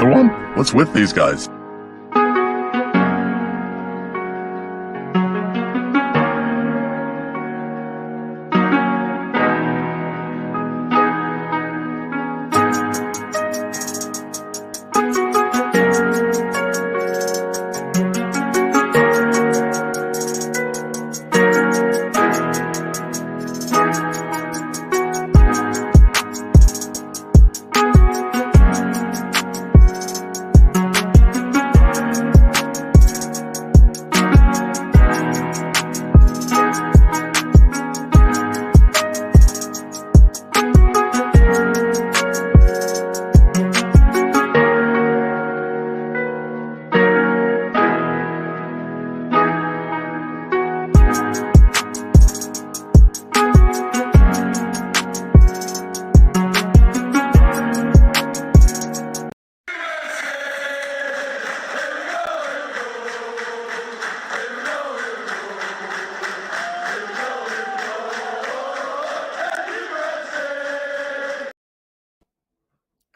another one? What's with these guys?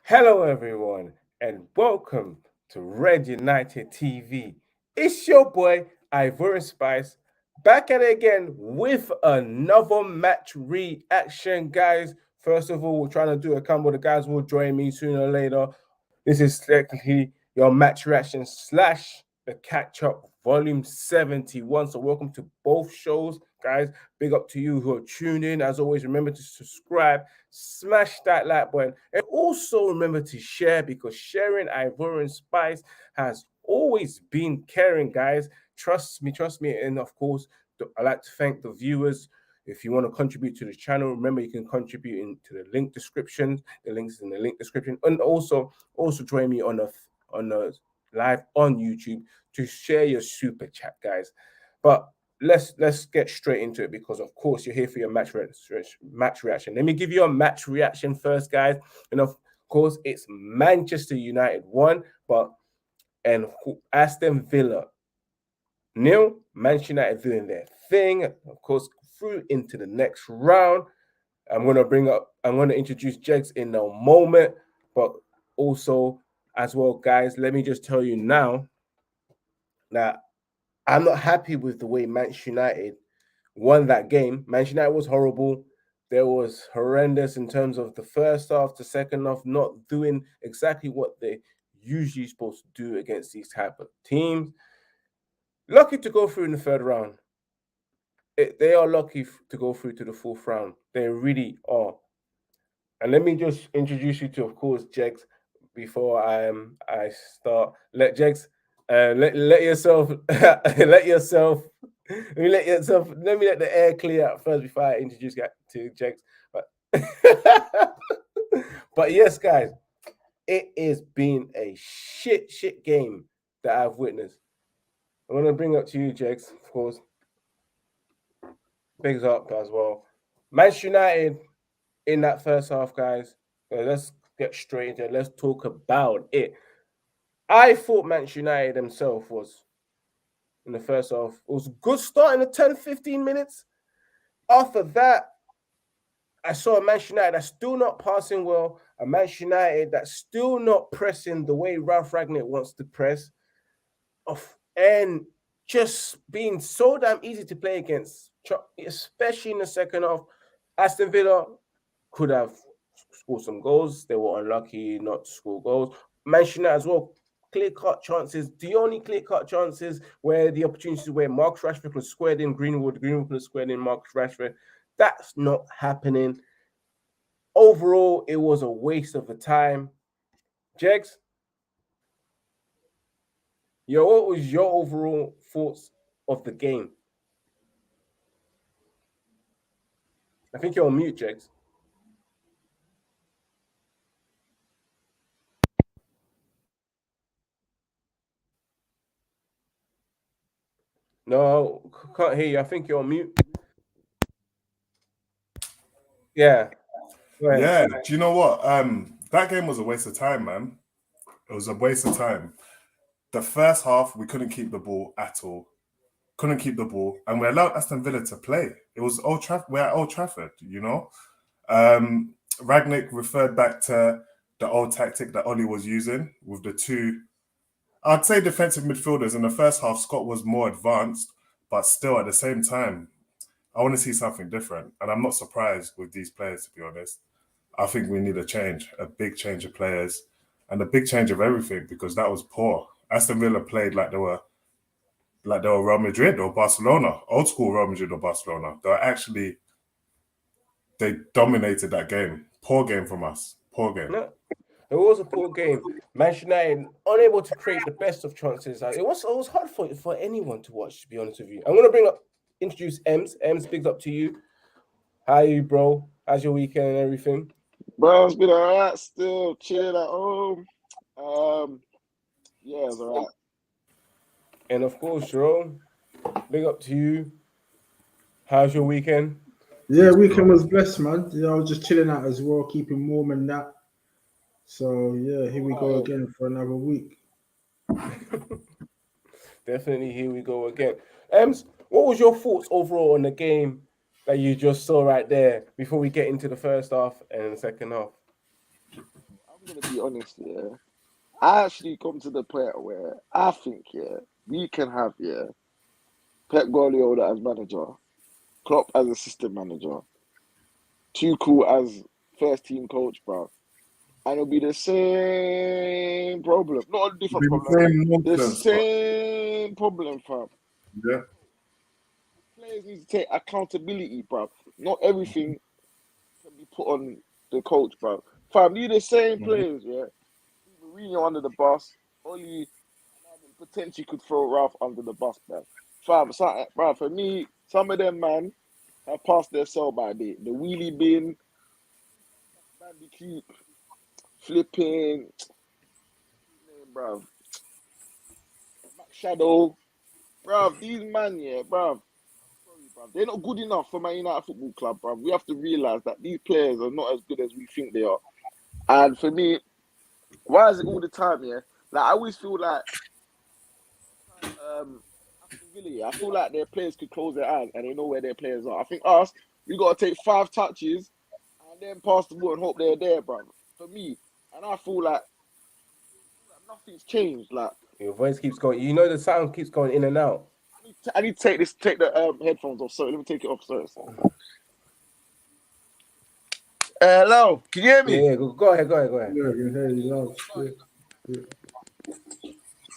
Hello everyone and welcome to Red United TV. It's your boy Ivor Spice back at it again with another match reaction, guys. First of all, we're trying to do a combo. The guys will join me sooner or later. This is technically your match reaction slash the catch up volume 71. So welcome to both shows, guys. Big up to you who are tuned in. As always, remember to subscribe, smash that like button, and also remember to share, because sharing Ivorian Spice has always been caring, guys. Trust me. And of course, I'd like to thank the viewers. If you want to contribute to the channel, remember you can contribute into the link description. The links in the link description, and also join me on a live on YouTube to share your super chat, guys. But let's get straight into it, because of course you're here for your match reaction. Let me give you a match reaction first, guys. And of course it's Manchester United 1, and Aston Villa 0. Manchester United doing their thing, of course, through into the next round. I'm going to introduce Jegs in a moment, but also as well, guys, let me just tell you now that I'm not happy with the way Manchester United won that game. Manchester United was horrible. There was horrendous in terms of the first half to second half, not doing exactly what they usually supposed to do against these type of teams. Lucky to go through in the third round. They are lucky to go through to the fourth round. They really are. And let me just introduce you to, of course, Jegs, before I start. Let Jegs, let yourself let the air clear out first before I introduce you to Jegs. But yes, guys, it has been a shit game that I've witnessed. I'm gonna bring up to you, Jegs, of course. Bigs up as well. Manchester United in that first half, guys. Let's get straight into it. Let's talk about it. I thought Manchester United themselves was, in the first half, it was a good start in the 10-15 minutes. After that, I saw a Manchester United that's still not passing well, a Manchester United that's still not pressing the way Ralph Rangnick wants to press, and just being so damn easy to play against, especially in the second half. Aston Villa could have scored some goals. They were unlucky not to score goals. Manchester United as well, clear-cut chances. The only clear-cut chances where the opportunities where Marcus Rashford could have squared in Greenwood could have squared in Marcus Rashford. That's not happening. Overall, it was a waste of the time. Jegs, what was your overall thoughts of the game? I think you're on mute, Jegs. No, can't hear you. I think you're on mute. Yeah. Yeah, do you know what? That game was a waste of time, man. It was a waste of time. The first half, we couldn't keep the ball at all. Couldn't keep the ball, and we allowed Aston Villa to play. It was we're at Old Trafford, you know. Ragnick referred back to the old tactic that Ollie was using with the two, I'd say, defensive midfielders. In the first half, Scott was more advanced, but still at the same time, I want to see something different. And I'm not surprised with these players, to be honest. I think we need a change, a big change of players and a big change of everything, because that was poor. Aston Villa played like they were Real Madrid or Barcelona, old school Real Madrid or Barcelona. They dominated that game. Poor game from us. Poor game. No, it was a poor game. Manchester United unable to create the best of chances. It was hard for anyone to watch, to be honest with you. I'm gonna introduce Ems. Ems, big up to you. How are you, bro? How's your weekend and everything? Bro, it's been alright. Still chilling at home. Yeah, it's alright. And of course, Jerome, big up to you. How's your weekend? Yeah, weekend was blessed, man. I was just chilling out as well, keeping warm and that. So yeah, here we go again for another week. Definitely, here we go again. Ems, what was your thoughts overall on the game that you just saw right there before we get into the first half and the second half? I'm gonna be honest, yeah. I actually come to the point where I think, we can have, Pep Guardiola as manager, Klopp as assistant manager, Tuchel as first team coach, bro. And it'll be the same problem. Not a different problem. The same problem, fam. Yeah. Players need to take accountability, bro. Not everything can be put on the coach, bro. Fam, you the same players, yeah. Mourinho under the bus. Only potentially could throw Ralph under the bus, man. Fam, bro, for me, some of them, man, have passed their sell by date. The wheelie bin, bandicoot, flipping, bro. Shadow, bro. These man, yeah, bro. Sorry, bro. They're not good enough for Man United Football Club, bro. We have to realize that these players are not as good as we think they are. And for me, why is it all the time, yeah? Like, I always feel like, I feel like their players could close their eyes and they know where their players are. I think us, we got to take 5 touches and then pass the ball and hope they're there, bro. For me, and I feel like nothing's changed. Like, your voice keeps going. You know the sound keeps going in and out. I need to take the headphones off. Sorry, let me take it off. Sorry. Hello, can you hear me? Yeah, go ahead. Yeah, I can hear you loud.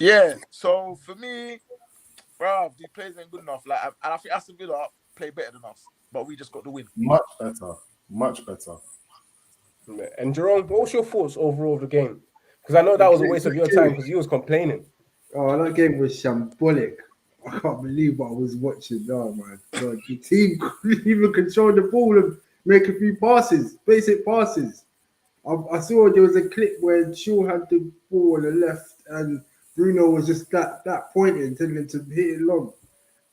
Yeah. So for me, bro, these players ain't good enough. Like, and I think Aston Villa play better than us, but we just got the win. Much better. Much better. And Jerome, what was your thoughts overall of the game? Because I know that was a waste of your time because you was complaining. Oh, that game was shambolic. I can't believe what I was watching now, man. God, the team couldn't even control the ball and make a few passes, basic passes. I saw there was a clip where Shaw had the ball on the left and Bruno was just that pointing, telling him to hit it long.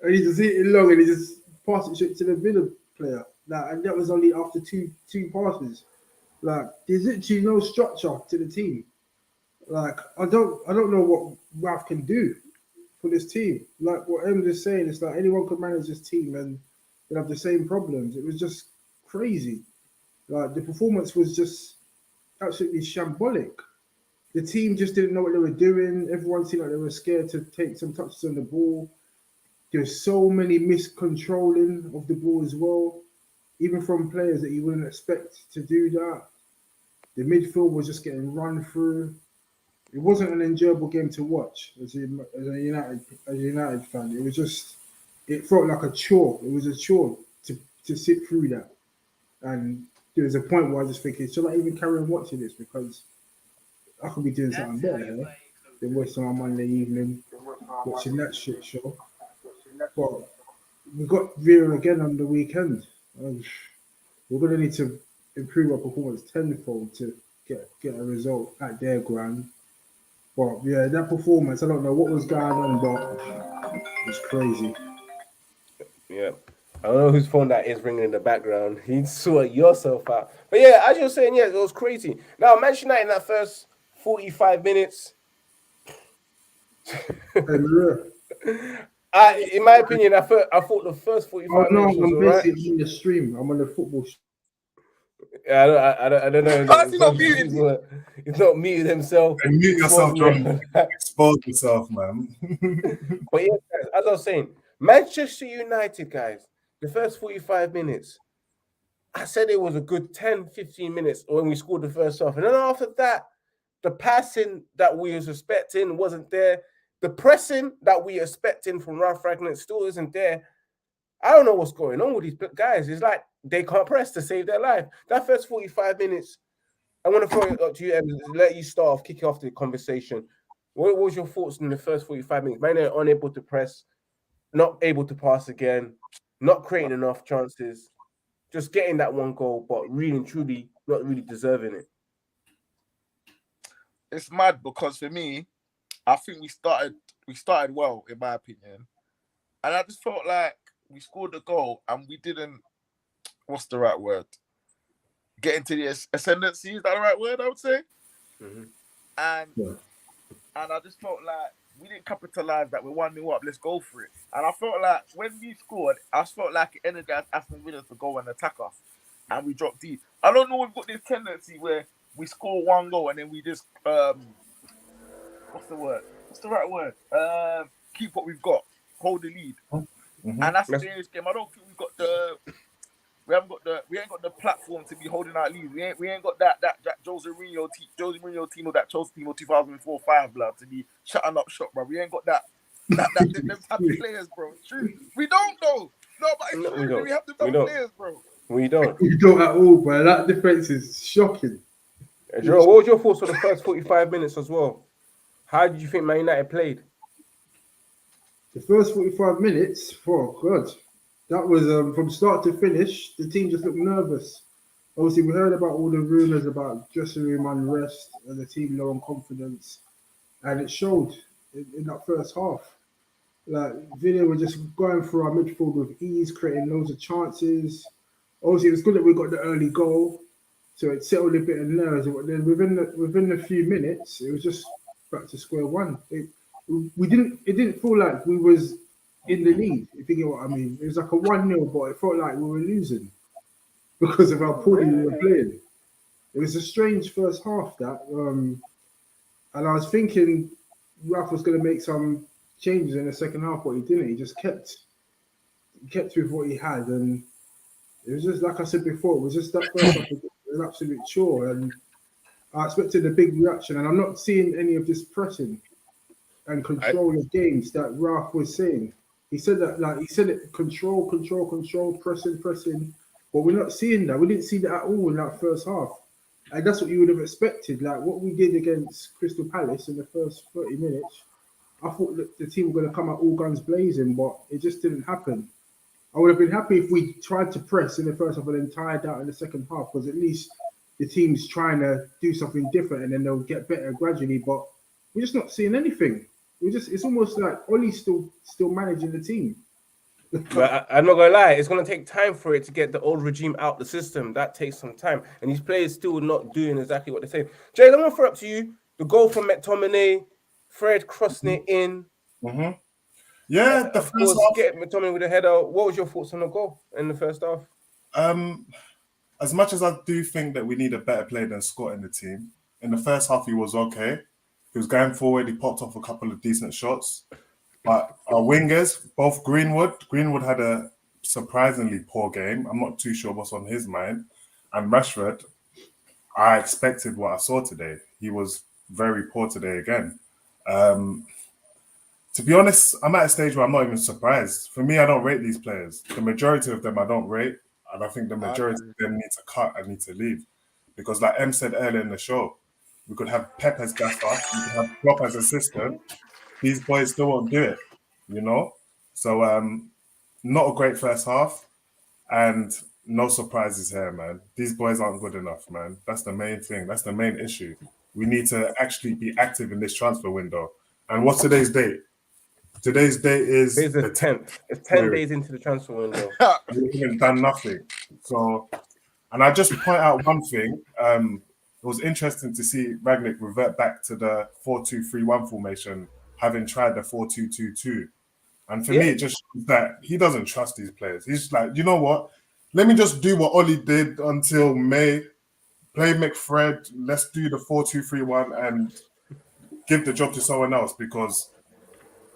And he just hit it long and he just passed it straight to the Villa player. Like, and that was only after two passes. Like, there's literally no structure to the team. Like, I don't know what Ralph can do for this team. Like what Em is saying, it's like anyone could manage this team and they'll have the same problems. It was just crazy. Like, the performance was just absolutely shambolic. The team just didn't know what they were doing. Everyone seemed like they were scared to take some touches on the ball. There's so many miscontrolling of the ball as well, even from players that you wouldn't expect to do that. The midfield was just getting run through. It wasn't an enjoyable game to watch as a United fan. It was just, it felt like a chore. It was a chore to sit through that. And there was a point where I was just thinking, should I even carry on watching this? Because I could be doing something better here than wasting my Monday evening watching that shit show. But we got Vera again on the weekend. We're going to need to improve our performance tenfold to get a result at their ground. But yeah, that performance, I don't know what was going on, but it was crazy. Yeah. I don't know whose phone that is ringing in the background. You sort yourself out. But yeah, as you're saying, yeah, it was crazy. Now, Manchester United in that first 45 minutes. In my opinion, I thought the first 45 minutes was I'm basically on the stream. I'm on the football. I don't know. How's he not muted? He's not muted himself. And mute yourself, Spoke John. me. Expose yourself, man. But yeah, guys, as I was saying, Manchester United, guys, the first 45 minutes, I said it was a good 10, 15 minutes when we scored the first half. And then after that, the passing that we was expecting wasn't there. The pressing that we expecting from Ralph Ragnick still isn't there. I don't know what's going on with these guys. It's like they can't press to save their life. That first 45 minutes, I want to throw it up to you and let you start off, kick off the conversation. What was your thoughts in the first 45 minutes? Man, they're unable to press, not able to pass again, not creating enough chances, just getting that one goal, but really and truly not really deserving it. It's mad because for me, I think we started well, in my opinion. And I just felt like we scored a goal and we didn't, what's the right word? Get into the ascendancy, is that the right word, I would say? Mm-hmm. And I just felt like we didn't capitalize that we're 1-0 up, let's go for it. And I felt like when we scored, I felt like it energized Aston Villa to go and attack us. And we dropped deep. I don't know, we've got this tendency where we score one goal and then we just, what's the word? What's the right word? Keep what we've got, hold the lead. Mhm. And that's the thing in this game. I don't think we ain't got the platform to be holding our lead. We ain't got that Jose Mourinho team or that Chelsea team of 2004-5 blood to be shutting up shop, bro. We ain't got them type of players, bro. It's true. We don't though. No, but it's true. We have the type of players, bro. We don't. We don't at all, bro. That defense is shocking. Jerome, what was your thoughts on the first 45 minutes as well? How did you think Man United played? The first 45 minutes, oh God, that was from start to finish. The team just looked nervous. Obviously, we heard about all the rumours about dressing room unrest and the team low on confidence, and it showed in that first half. Like Villa were just going through our midfield with ease, creating loads of chances. Obviously, it was good that we got the early goal, so it settled a bit of nerves. But then within a few minutes, it was just back to square one. It didn't feel like we was in the lead, if you get what I mean. It was like a 1-0, but it felt like we were losing because of how poorly we were playing. It was a strange first half, that. And I was thinking Ralph was going to make some changes in the second half, but he didn't. He just kept with what he had. And it was just, like I said before, it was just that first half was an absolute chore. And I expected a big reaction. And I'm not seeing any of this pressing and control of games that Ralph was saying. He said it, control, pressing, but we're not seeing that. We didn't see that at all in that first half. And that's what you would have expected. Like what we did against Crystal Palace in the first 30 minutes, I thought that the team were going to come out all guns blazing, but it just didn't happen. I would have been happy if we tried to press in the first half and then tired out in the second half, because at least the team's trying to do something different and then they'll get better gradually, but we're just not seeing anything. It's almost like Ollie's still managing the team. But I'm not gonna lie, it's gonna take time for it to get the old regime out the system. That takes some time, and these players still not doing exactly what they're saying. Jay, I'm gonna throw up to you the goal from McTominay, Fred crossing it in. Mm-hmm. Yeah, the Of first course, half. get McTominay with a header. What was your thoughts on the goal in the first half? As much as I do think that we need a better player than Scott in the team, in the first half he was okay. He was going forward. He popped off a couple of decent shots. But our wingers, both Greenwood had a surprisingly poor game. I'm not too sure what's on his mind. And Rashford, I expected what I saw today. He was very poor today again. To be honest, I'm at a stage where I'm not even surprised. For me, I don't rate these players. The majority of them I don't rate. And I think the majority of them need to cut and need to leave. Because like Em said earlier in the show, we could have Pep as gaffer, we could have Klopp as assistant. These boys still won't do it, you know? So not a great first half and no surprises here, man. These boys aren't good enough, man. That's the main thing. That's the main issue. We need to actually be active in this transfer window. And what's today's date? Today's date is Today's the 10th. It's 10 days into the transfer window. We haven't done nothing. So, and I just point out one thing. It was interesting to see Ragnick revert back to the 4-2-3-1 formation, having tried the 4-2-2-2. And for me, it just shows that he doesn't trust these players. He's like, you know what? Let me just do what Ollie did until May, play McFred. Let's do the 4-2-3-1 and give the job to someone else because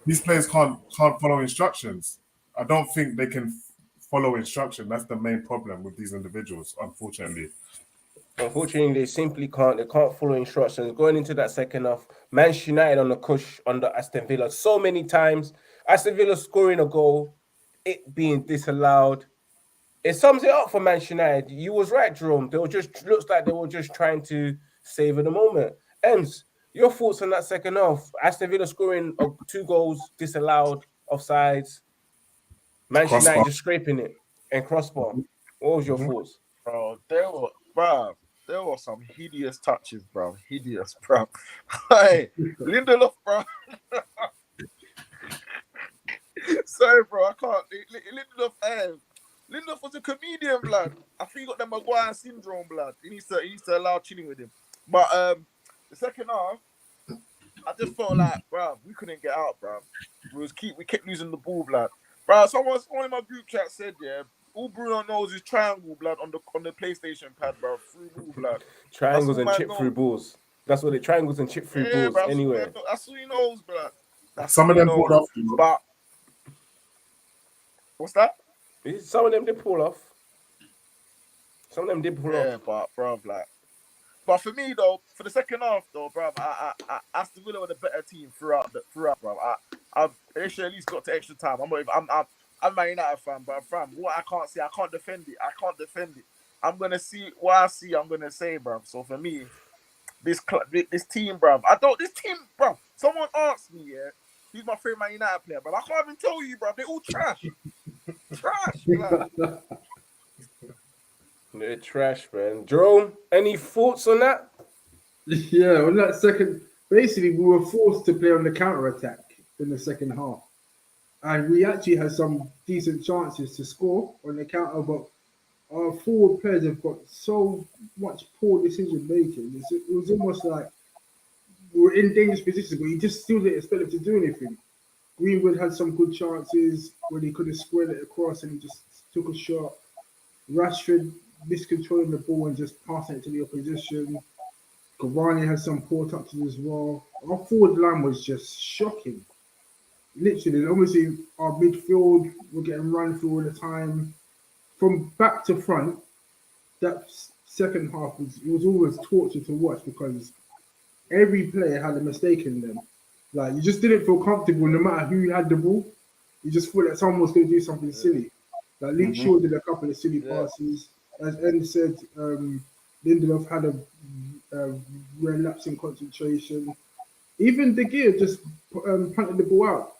these players can't follow instructions. I don't think they can follow instruction. That's the main problem with these individuals, unfortunately. Unfortunately, they simply can't. They can't follow instructions. Going into that second half, Manchester United on the cush under Aston Villa so many times. Aston Villa scoring a goal, it being disallowed. It sums it up for Manchester United. You was right, Jerome. They were just looks like they were just trying to savor the moment. Ems, your thoughts on that second half? Aston Villa scoring 2 goals disallowed, offsides. Manchester United just scraping it and crossbar. What was your thoughts? Bro, there were some hideous touches, bro. Hideous, bro. Hey, Lindelof, bro. Sorry, bro. I can't. Lindelof was a comedian, blood. I think he got the Maguire syndrome, blood. He needs to allow chilling with him. But the second half, I just felt like, bro, we couldn't get out, bro. We kept losing the ball, blood. Bro, someone in my group chat said, yeah, all Bruno knows is triangle, blood, on the PlayStation pad, bro. Through ball, blood. Triangles and chip through balls. That's what triangles and chip through balls. Bro, anyway, that's what he knows, blood. Some of them pulled off, but what's that? Some of them did pull off. Yeah, but bro, but for me though, for the second half though, bro, I Aston Villa were the better team throughout, bro. I've actually at least got to extra time. I'm a United fan, but fam, what I can't see, I can't defend it. I'm gonna see what I see. I'm gonna say, bro. So for me, this team, bro. Bro. Someone asked me, yeah, who's my favorite Man United player, bro. I can't even tell you, bro. They're all trash. Trash, They're trash, man. Jerome, any thoughts on that? Yeah, on that second, basically we were forced to play on the counter attack in the second half, and we actually had some decent chances to score on the counter, but our forward players have got so much poor decision making. It was almost like we were in dangerous positions, but you just still didn't expect them to do anything. Greenwood had some good chances when he could have squared it across and he just took a shot. Rashford miscontrolling the ball and just passing it to the opposition. Cavani had some poor touches as well. Our forward line was just shocking. Literally, obviously, our midfield were getting run through all the time. From back to front, that second half was always torture to watch because every player had a mistake in them. Like, you just didn't feel comfortable no matter who had the ball. You just thought that someone was going to do something silly. Like, Luke Shaw did a couple of silly passes. As En said, Lindelof had a relapse in concentration. Even De Gea just punted the ball out.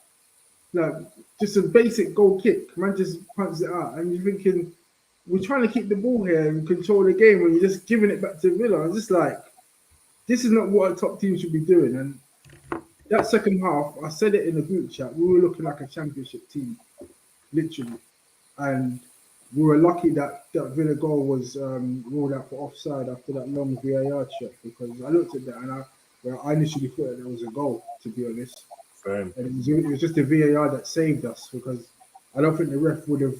Like, just a basic goal kick. Man just punts it out. And you're thinking, we're trying to keep the ball here and control the game when you're just giving it back to Villa. It's just like, this is not what a top team should be doing. And that second half, I said it in the group chat, we were looking like a championship team, literally. And we were lucky that Villa goal was ruled out for offside after that long VAR check, because I looked at that and I initially thought that there was a goal, to be honest. Same. And it was just the VAR that saved us, because I don't think the ref would have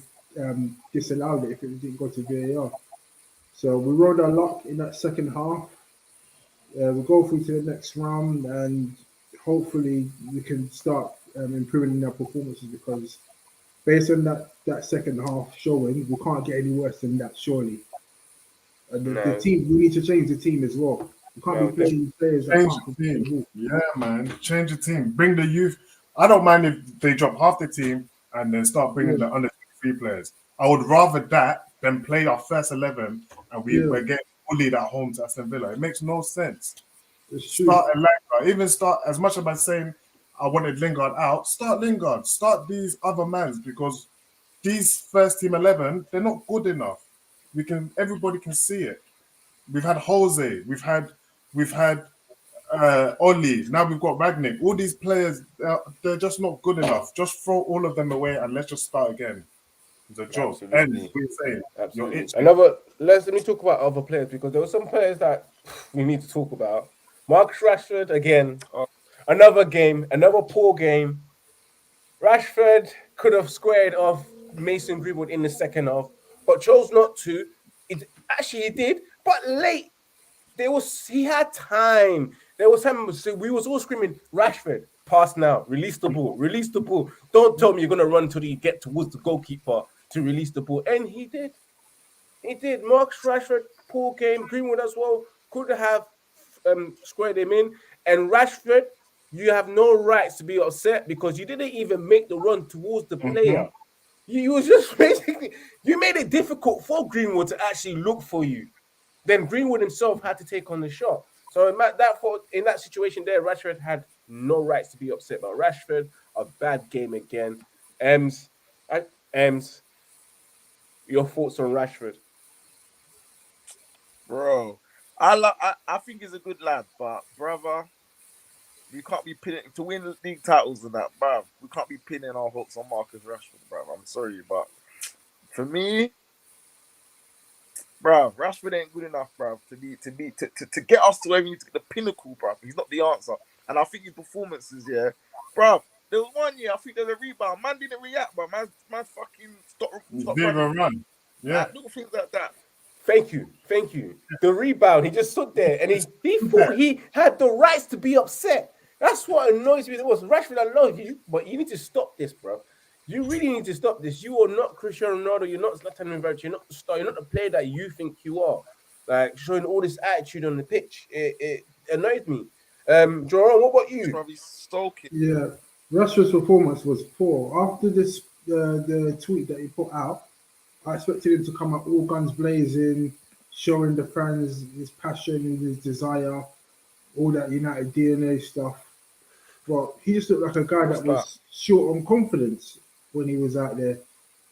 disallowed it if it didn't go to VAR. So we rode our luck in that second half. We'll go through to the next round and hopefully we can start improving in our performances, because based on that second half showing, we can't get any worse than that, surely. The team, we need to change the team as well. We can't be playing players that can't the team. Yeah, man. Change the team. Bring the youth. I don't mind if they drop half the team and then start bringing the under 23 players. I would rather that than play our first 11 and we're getting bullied at home to Aston Villa. It makes no sense. Start a Lingard. Even start, as much as I'm saying I wanted Lingard out, start Lingard. Start these other men, because these first team 11, they're not good enough. Everybody can see it. We've had Jose, we've had Oli, now we've got Ragnick. All these players, they're just not good enough. Just throw all of them away and let's just start again. It's a joke. And let me talk about other players, because there were some players that we need to talk about. Marcus Rashford, again, another game, another poor game. Rashford could have squared off Mason Greenwood in the second half, but chose not to. He did, but late he had time. There was time we was all screaming, Rashford, pass now, release the ball, release the ball. Don't tell me you're gonna run until you get towards the goalkeeper to release the ball. And he did. He did. Marcus Rashford, poor game, Greenwood as well, could have squared him in. And Rashford, you have no rights to be upset because you didn't even make the run towards the player. You was just basically, you made it difficult for Greenwood to actually look for you. Then Greenwood himself had to take on the shot. So in that situation there, Rashford had no rights to be upset. But Rashford, a bad game again. Ems, your thoughts on Rashford? Bro, I think he's a good lad, but brother, we can't be pinning to win league titles and that, bruv. We can't be pinning our hopes on Marcus Rashford, bruv. I'm sorry, but for me, bruv, Rashford ain't good enough, bruv, to get us to where we need to get the pinnacle, bruv. He's not the answer. And I think his performances, yeah, bruv. There was 1 year, I think there's a rebound. Man didn't react, but man fucking stop running. Run. Yeah. Little things like that. Thank you. The rebound, he just stood there and he thought he had the rights to be upset. That's what annoys me the most. Rashford, I love you, but you need to stop this, bro. You really need to stop this. You are not Cristiano Ronaldo. You're not Zlatan Ibrahimovic. You're not the star. You're not the player that you think you are. Like showing all this attitude on the pitch, it annoys me. Jerome, what about you? Probably stoking. Yeah, Rashford's performance was poor. After this, the tweet that he put out, I expected him to come out all guns blazing, showing the fans his passion and his desire, all that United DNA stuff. But he just looked like a guy that was short on confidence when he was out there.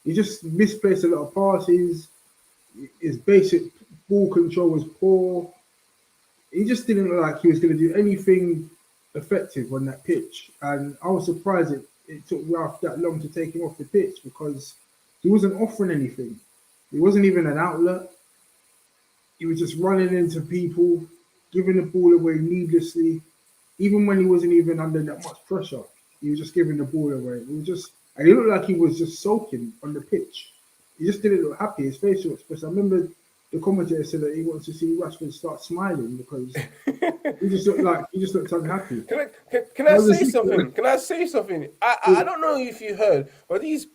He just misplaced a lot of passes. His basic ball control was poor. He just didn't look like he was going to do anything effective on that pitch. And I was surprised it took Ralph that long to take him off the pitch because he wasn't offering anything. He wasn't even an outlet. He was just running into people, giving the ball away needlessly. Even when he wasn't even under that much pressure, he was just giving the ball away. And he looked like he was just sulking on the pitch. He just didn't look happy. His facial expression. I remember the commentator said that he wants to see Rashford start smiling because he just looked unhappy. Can I say something? Can I say something? I don't know if you heard, but these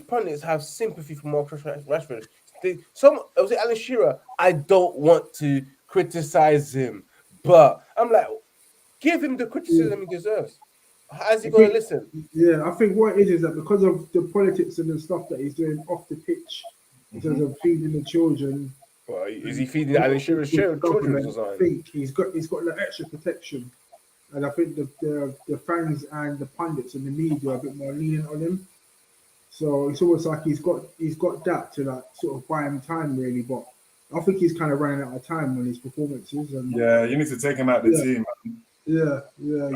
pundits have sympathy for Marcus Rashford. Was it Alan Shearer? I don't want to criticize him, but I'm like, give him the criticism he deserves. How's he going to listen? Yeah, I think what it is that because of the politics and the stuff that he's doing off the pitch, in terms of feeding the children. Well, is he feeding Alan Shearer's children? I think he's got that extra protection, and I think the fans and the pundits and the media are a bit more lenient on him. So it's almost like he's got that to like sort of buy him time really, but I think he's kind of running out of time on his performances. And yeah, you need to take him out of the team. Yeah,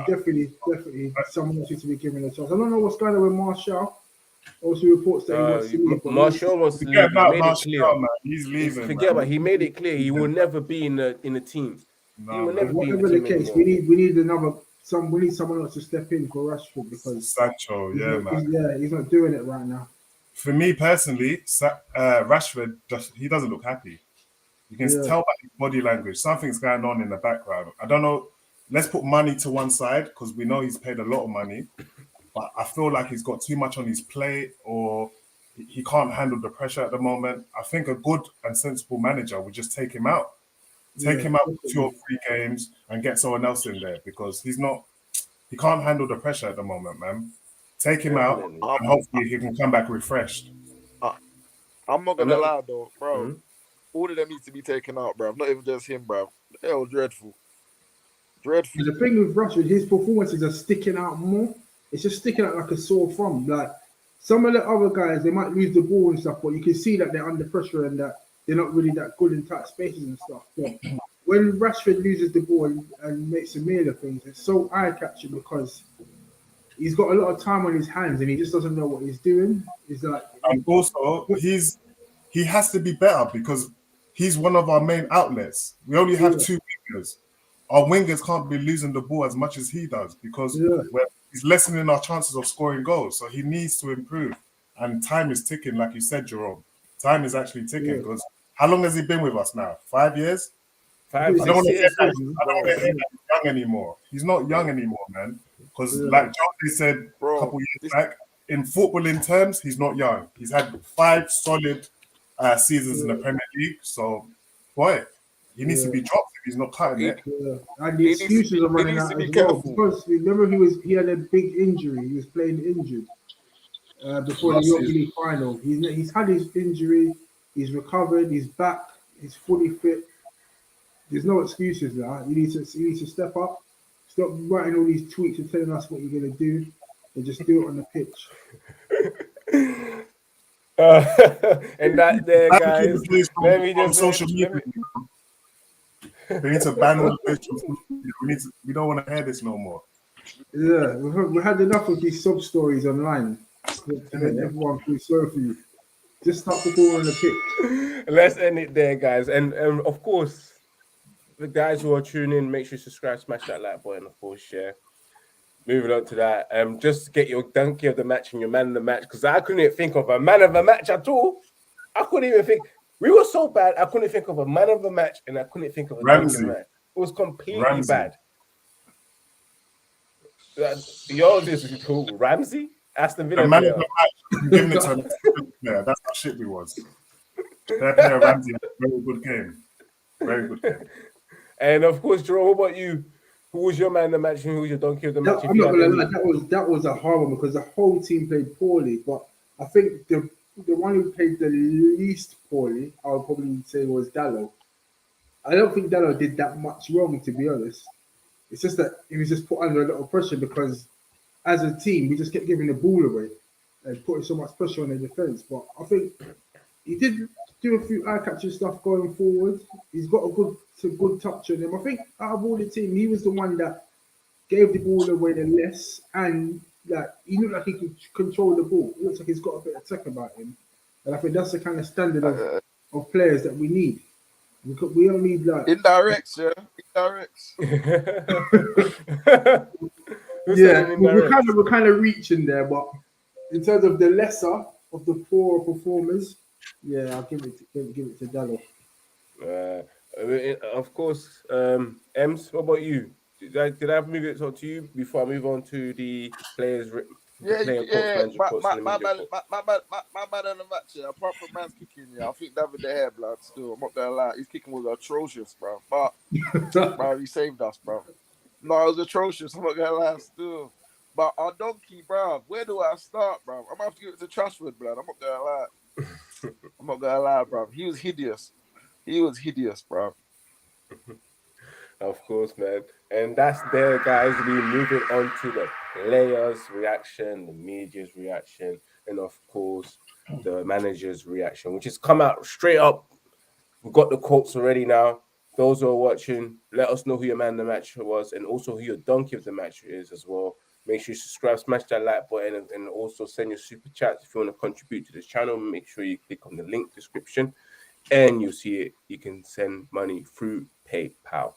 definitely. Someone else needs to be given a chance. I don't know what's going on with Martial. Also reports that he wants to leave. Martial wants to leave. Man. He's leaving. Forget about. He made it clear he will never be in the team. No, he will never be in the team case, we need someone else to step in for Rashford because Sancho, he's not doing it right now. For me personally, Rashford he doesn't look happy. You can tell by his body language. Something's going on in the background. I don't know. Let's put money to one side because we know he's paid a lot of money. But I feel like he's got too much on his plate or he can't handle the pressure at the moment. I think a good and sensible manager would just take him out. Take him out for 2 or 3 games and get someone else in there because he can't handle the pressure at the moment, man. Take him out and hopefully he can come back refreshed. I'm not going to lie though, bro. All of them need to be taken out, bro. Not even just him, bro. They're all dreadful. The thing with Rashford, his performances are sticking out more. It's just sticking out like a sore thumb. Like some of the other guys, they might lose the ball and stuff, but you can see that they're under pressure and that they're not really that good in tight spaces and stuff. But when Rashford loses the ball and makes a meal of things, it's so eye-catching because he's got a lot of time on his hands and he just doesn't know what he's doing. He's like, and also he has to be better because he's one of our main outlets. We only have 2 wingers. Our wingers can't be losing the ball as much as he does because he's lessening our chances of scoring goals. So he needs to improve. And time is ticking, like you said, Jerome. Time is actually ticking because how long has he been with us now? 5 years? 5, I don't 6 want to hear years. that. I don't want to hear that he's young anymore. He's not young anymore, man. Because like Johnny said a couple years back, in footballing terms, he's not young. He's had 5 solid seasons in the Premier League. So, boy, he needs to be dropped if he's not cutting it. And the excuses are running needs to out be as well. careful. Because remember, he had a big injury. He was playing injured before the Europa League final. He's had his injury. He's recovered. He's back. He's fully fit. There's no excuses now. You need to step up. Stop writing all these tweets and telling us what you're going to do, and just do it on the pitch. And that there, guys. Let me just social media. They need to ban all the players from social media. We don't want to hear this no more. Yeah, we've had enough of these sub stories online. Everyone feels sorry for you. Just stop the ball on the pitch. Let's end it there, guys. And of course, the guys who are tuning in, make sure you subscribe, smash that like button, of course, share. Moving on to that, just get your donkey of the match and your man of the match, because I couldn't even think of a man of the match at all. I couldn't even think. We were so bad, I couldn't think of a man of the match, and I couldn't think of a donkey of the match. It was completely bad. Yours is who? Ramsey? Aston Villa. The man of the match, I'm giving it to him. Yeah, that's how shit we was. Their player Ramsey had a very good game. Very good game. And of course, Jerome, what about you? Who was your man of the match and who was your donkey of the match? I'm not gonna lie, that was a hard one because the whole team played poorly. But I think the one who played the least poorly, I would probably say, was Dallo. I don't think Dallo did that much wrong, to be honest. It's just that he was just put under a lot of pressure because as a team, we just kept giving the ball away and putting so much pressure on the defence. But I think he did do a few eye-catching stuff going forward. He's got a good touch on him. I think out of all the team, he was the one that gave the ball away the less, and he looked like he could control the ball. It looks like he's got a bit of tech about him, and I think that's the kind of standard of players that we need. We don't need like indirects, yeah. Indirects. Yeah, we're kind of reaching there, but in terms of the lesser of the poorer performers, yeah, I'll give it to Dallo. Of course, Ems, what about you? Did I move it on to you before I move on to the players? My man of the match, yeah, apart from man's kicking, yeah, I think David De Gea, blood, still, I'm not gonna lie, his kicking was atrocious, bro. But, bro, he saved us, bro. No, it was atrocious, I'm not gonna lie, still. But our donkey, bro, where do I start, bro? I'm gonna have to give it to Trashford, blood, I'm not gonna lie. I'm not gonna lie, bro. He was hideous. Bro. Of course, man. And that's there, guys. We're moving on to the players' reaction, the media's reaction, and of course, the manager's reaction, which has come out straight up. We've got the quotes already now. Those who are watching, let us know who your man of the match was and also who your donkey of the match is as well. Make sure you subscribe, smash that like button, and also send your super chats if you want to contribute to this channel. Make sure you click on the link description and you'll see it. You can send money through PayPal.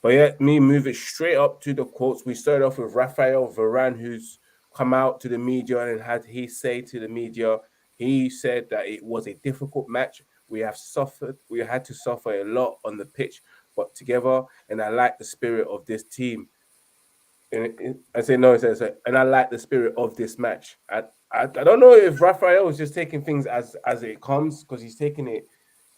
But yeah, me move it straight up to the quotes. We started off with Raphael Varane, who's come out to the media and had his say to the media. He said that it was a difficult match. We had to suffer a lot on the pitch, but together, and I like the spirit of this team. And I say no, it says, and I like the spirit of this match. I don't know if Raphael is just taking things as it comes, because he's taking it.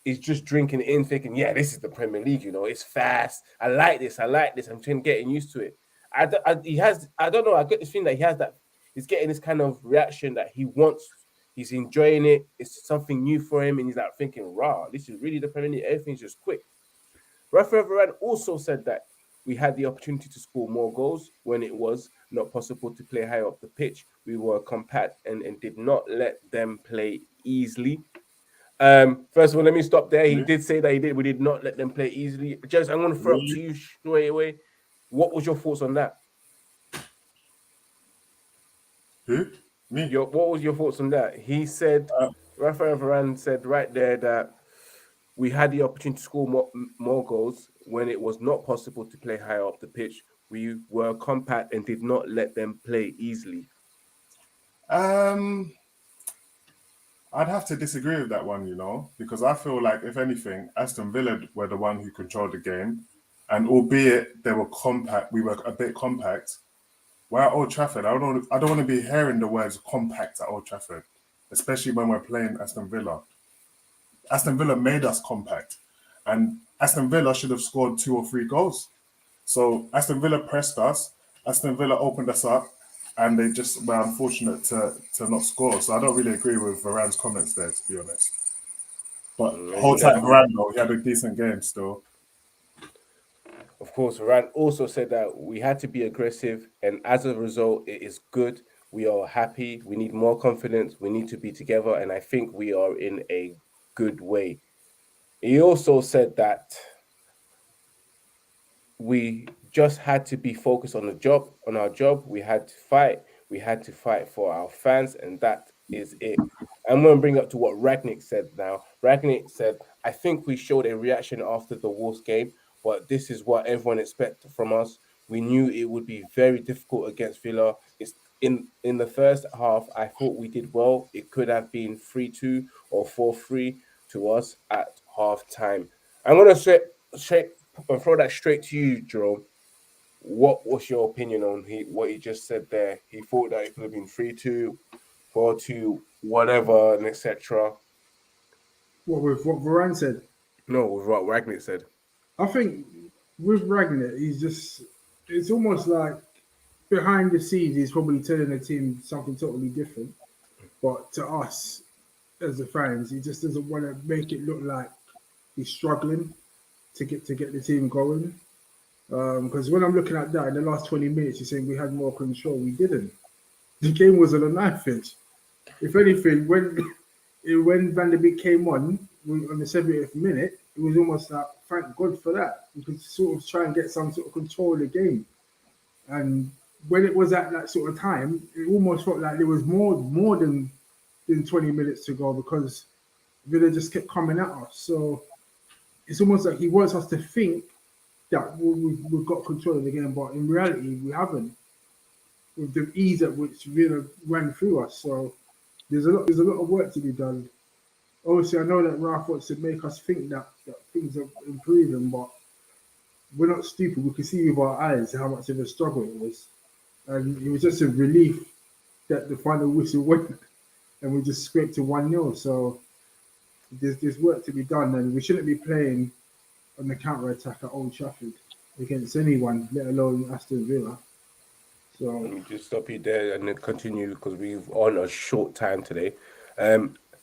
He's just drinking it in, thinking, yeah, this is the Premier League, it's fast. I like this. I'm getting used to it. I don't know. I get this feeling that he has that. He's getting this kind of reaction that he wants. He's enjoying it. It's something new for him. And he's like thinking, rah, this is really the Premier League. Everything's just quick. Raphael Varane also said that we had the opportunity to score more goals when it was not possible to play high up the pitch. We were compact and did not let them play easily. First of all, let me stop there. He did say that we did not let them play easily. Jez, I'm going to throw up to you straight away. What was your thoughts on that? Who? Me? What was your thoughts on that? He said, Raphael Varane said right there that we had the opportunity to score more goals when it was not possible to play higher up the pitch. We were compact and did not let them play easily. I'd have to disagree with that one, you know, because I feel like if anything, Aston Villa were the one who controlled the game, and albeit they were compact, we were a bit compact. We're at Old Trafford. I don't want to be hearing the words compact at Old Trafford, especially when we're playing Aston Villa. Aston Villa made us compact, and Aston Villa should have scored 2 or 3 goals. So Aston Villa pressed us. Aston Villa opened us up, and they just were unfortunate to not score. So I don't really agree with Varane's comments there, to be honest. But whole time Varane, though, he had a decent game still. Of course, Varane also said that we had to be aggressive, and as a result, it is good. We are happy. We need more confidence. We need to be together, and I think we are in a good way. He also said that we just had to be focused on our job. We had to fight. We had to fight for our fans, and that is it. I'm going to bring up to what Ragnick said now. Ragnick said, I think we showed a reaction after the Wolves game, but this is what everyone expected from us. We knew it would be very difficult against Villa. It's in the first half, I thought we did well. It could have been 3-2 or 4-3 to us at half time. I'm going to throw that straight to you, Jerome. What was your opinion on what he just said there? He thought that it could have been 3-2, 4-2, whatever, and etc. What with what Varane said? No, with what Ragnick said. I think with Ragnar, it's almost like behind the scenes, he's probably telling the team something totally different. But to us, as the fans, he just doesn't want to make it look like he's struggling to get the team going. Because when I'm looking at that, in the last 20 minutes, he's saying we had more control. We didn't. The game was on a knife edge. If anything, when Van der Beek came on the 70th minute, it was almost like, thank God for that. We could sort of try and get some sort of control of the game. And when it was at that sort of time, it almost felt like there was more than 20 minutes to go because Villa just kept coming at us. So it's almost like he wants us to think that we've got control of the game, but in reality, we haven't. With the ease at which Villa ran through us. So there's a lot of work to be done. Obviously, I know that Ralph wants to make us think that things are improving, but we're not stupid. We can see with our eyes how much of a struggle it was. And it was just a relief that the final whistle went and we just scraped to 1-0. So there's work to be done, and we shouldn't be playing on the counter-attack at Old Trafford against anyone, let alone Aston Villa. So let me just stop you there and then continue because we've on a short time today.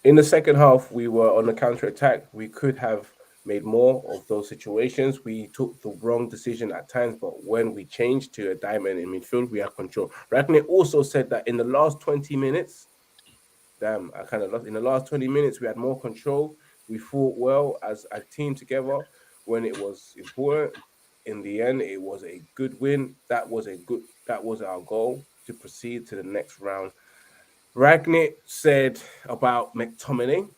In the second half, we were on the counter-attack. We could have made more of those situations. We took the wrong decision at times, but when we changed to a diamond in midfield, we had control. Ragnick also said that in the last 20 minutes, I kind of lost. In the last 20 minutes, we had more control. We fought well as a team together when it was important. In the end, it was a good win. That was our goal to proceed to the next round. Ragnick said about McTominay.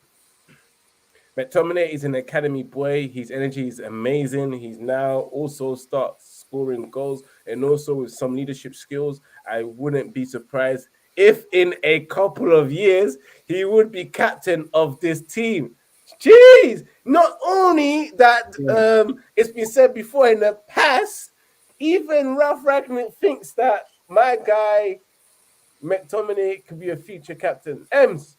McTominay is an academy boy. His energy is amazing. He's now also starts scoring goals and also with some leadership skills. I wouldn't be surprised if in a couple of years he would be captain of this team. Jeez! Not only that, it's been said before in the past, even Ralph Ragnick thinks that my guy McTominay could be a future captain. Ems,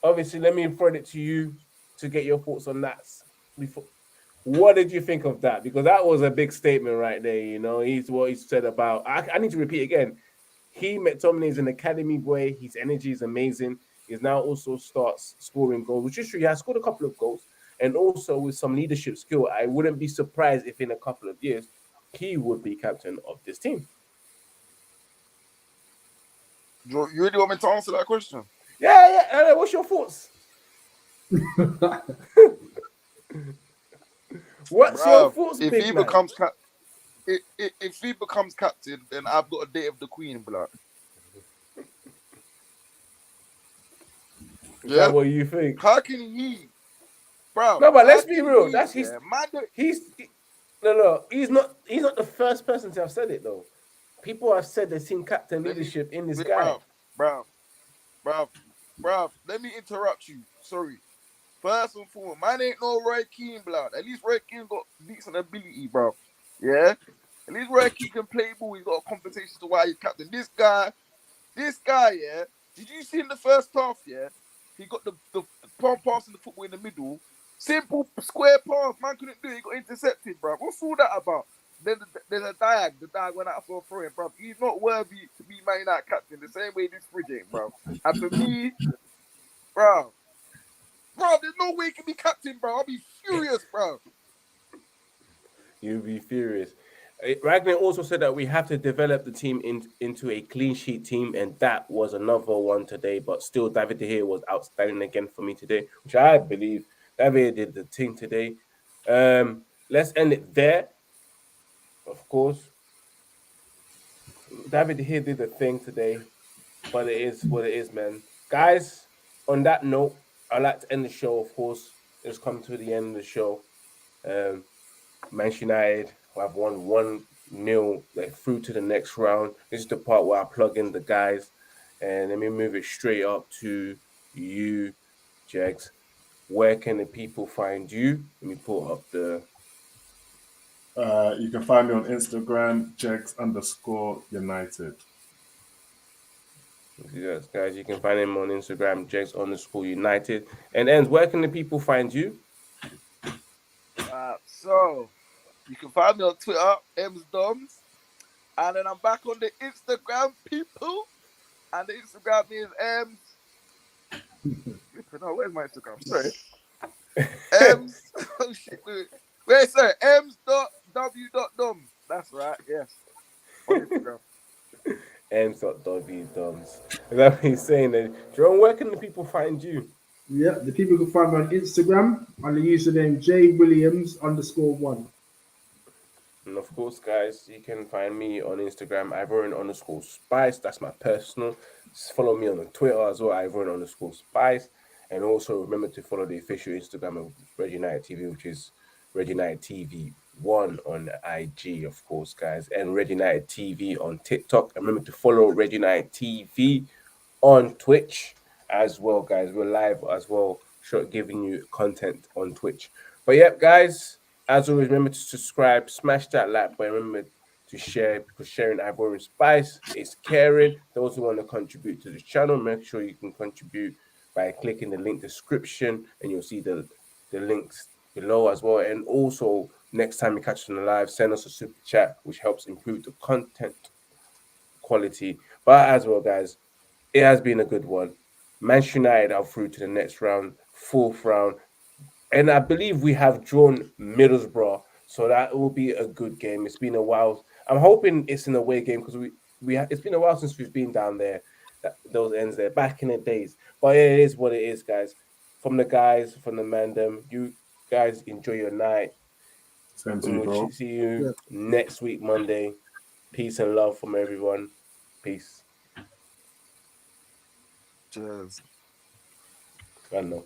obviously, let me throw it to you to get your thoughts on that. What did you think of that? Because that was a big statement right there. You know, he's what he said about. I need to repeat again. McTominay is an academy boy. His energy is amazing. He now also starts scoring goals, which is true. He has scored a couple of goals, and also with some leadership skill. I wouldn't be surprised if in a couple of years he would be captain of this team. You really want me to answer that question? Yeah. What's your thoughts? What's your thoughts, if big he man? becomes if he becomes captain, then I've got a date of the Queen, blood. Is that what you think? How can he, bro? No, but let's be real. That's his. No. He's not the first person to have said it though. People have said they've seen captain leadership in this guy. Bro. bruv, let me interrupt you. Sorry. First and foremost, mine ain't no Roy Keane, blood. At least Roy Keane got decent ability, bro. Yeah? At least Roy Keane can play ball. He's got a compensation to why he's captain. This guy, yeah. Did you see in the first half, yeah? He got the palm pass in the football in the middle. Simple square pass. Man couldn't do it. He got intercepted, bro. What's all that about? Then there's a diag. The diag went out for a throw in, bro. He's not worthy to be Man United captain the same way this fridge ain't, bro. And for me, bro, there's no way he can be captain, bro. I'll be furious, bro. You'll be furious. Ragnar also said that we have to develop the team into a clean sheet team, and that was another one today. But still, David De Gea was outstanding again for me today, which I believe David did the thing today. Let's end it there. Of course, David De Gea did the thing today, but it is what it is, man. Guys, on that note, I'd like to end the show. Of course, it's come to the end of the show. Manchester United have won 1-0, like through to the next round. This is the part where I plug in the guys, and let me move it straight up to you, Jags. Where can the people find you? Let me pull up the. You can find me on Instagram, Jegs_United. Yes, guys, you can find him on Instagram, Jegs_United. And ends, where can the people find you? So you can find me on Twitter, MsDoms, and then I'm back on the Instagram, people. And the Instagram is No, where's my Instagram? Sorry. Oh shit, wait, sorry, Ms.w.doms. That's right, yes. On Instagram. Ms.w.doms. Is that what he's saying? Then, Jerome, where can the people find you? Yeah, the people can find me on Instagram on the username JWilliams_1. And of course, guys, you can find me on Instagram, Ivorian_Spice. That's my personal. Just follow me on the Twitter as well, Ivorian_Spice. And also remember to follow the official Instagram of Red United TV, which is Red United TV 1 on IG, of course, guys, and Red United TV on TikTok. And remember to follow Red United TV on Twitch as well, guys. We're live as well, giving you content on Twitch. But yeah, guys, as always, remember to subscribe, smash that like button. Remember to share, because sharing Ivorian Spice is caring. Those who want to contribute to the channel, make sure you can contribute by clicking the link description, and you'll see the links below as well. And also, next time you catch us on the live, send us a super chat, which helps improve the content quality. But as well, guys, it has been a good one. Manchester United are through to the next round, fourth round. And I believe we have drawn Middlesbrough, so that will be a good game. It's been a while. I'm hoping it's an away game because it's been a while since we've been down there, those ends there, back in the days. But it is what it is, guys. From the guys, from the mandem, you guys enjoy your night. Same to you, bro. See you next week, Monday. Peace and love from everyone. Peace. Cheers. I know.